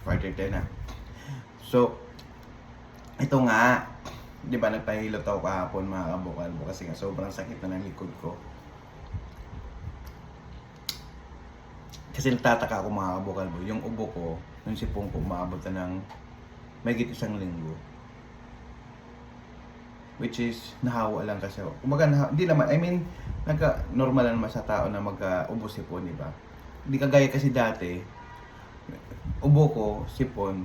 quarter 10 na. So, ito nga, di ba nagpahilot ako kahapon mga kabukalbo kasi nga sobrang sakit na ng likod ko. Kasi nagtataka ako mga kabukalbo, yung ubo ko, yung sipong ko, umabot na ng mahigit 1 linggo. Which is, nahawa lang kasi ako. Kumbaga, hindi naman, I mean, normal naman sa tao na magka-ubo sipon, di ba? Hindi kagaya kasi dati, ubo ko, sipon,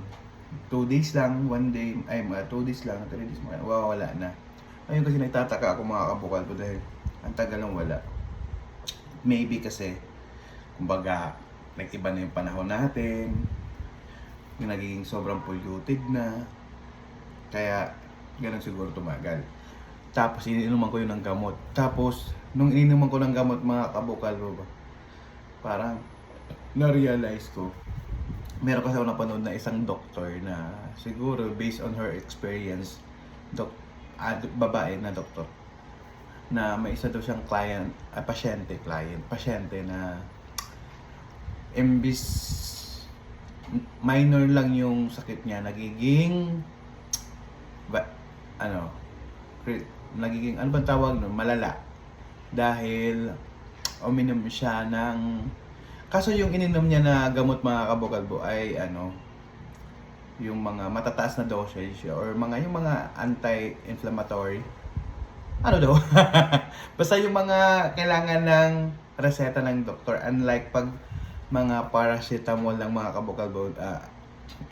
2 days lang, 1 day, 2 days lang, 3 days, wala na. Ayun kasi nagtataka ako mga kabukal ko dahil ang tagal lang wala. Maybe kasi, kumbaga, nag-iba na yung panahon natin, yung nagiging sobrang polluted na, kaya, ganun siguro tumagal. Tapos, iniinuman ko yun ng gamot. Tapos, nung iniinuman ko ng gamot, mga kabukal ko ba, parang, na-realize ko, meron kasi ako napanood na isang doktor na siguro based on her experience, babae na doktor, na may isa daw siyang pasyente na imbis minor lang yung sakit niya, nagiging nagiging ano bang tawag nun, malala dahil uminom siya ng, kaso yung ininom niya na gamot mga kabukalbo ay yung mga matataas na dosage or yung mga anti-inflammatory daw basta yung mga kailangan ng reseta ng doktor, unlike pag mga paracetamol ng mga kabukalbo,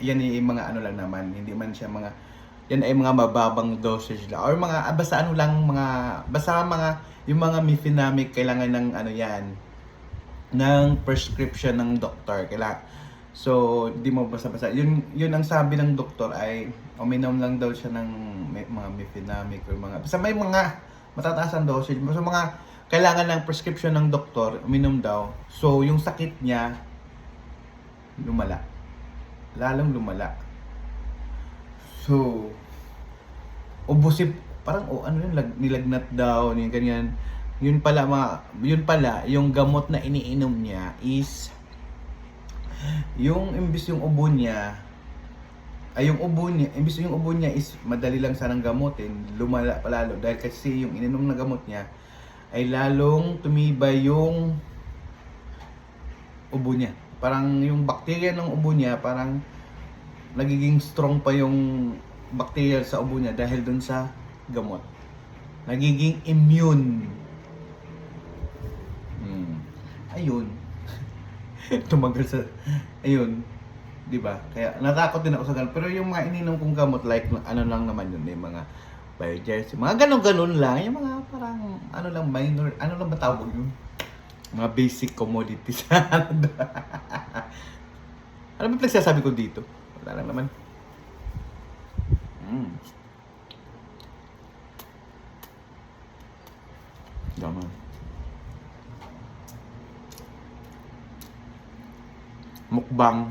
yan yung mga lang naman, hindi man siya yan ay mga mababang dosage lang or mga basta yung mga mefenamic kailangan ng yan ng prescription ng doktor. So di mo basta-basta yun ang sabi ng doktor ay uminom lang daw siya ng mga mefenamic or basta may mga matataas ang dosage, so mga kailangan ng prescription ng doktor, uminom daw. So yung sakit niya lalong lumala. So, ubusip, parang nilagnat daw, yung ganyan. Yun pala, yung gamot na iniinom niya is, imbis yung ubo niya is madali lang sanang gamutin, lumala palalo. Dahil kasi yung ininom na gamot niya, ay lalong tumibay yung ubo niya. Parang yung bakterya ng ubo niya, parang nagiging strong pa yung bacteria sa ubo niya dahil dun sa gamot. Nagiging immune. Ayun. Tumagal sa ayun, 'di ba? Kaya natakot din ako sa ganun. Pero yung mga ininom kong gamot like lang naman yun, yung mga Biogenesis, mga ganun lang, yung mga parang lang minor, lang ba tawag yun? Mga basic commodities. Ano ba pinagsasabi ko dito? Wala lang naman. Dama. Mukbang.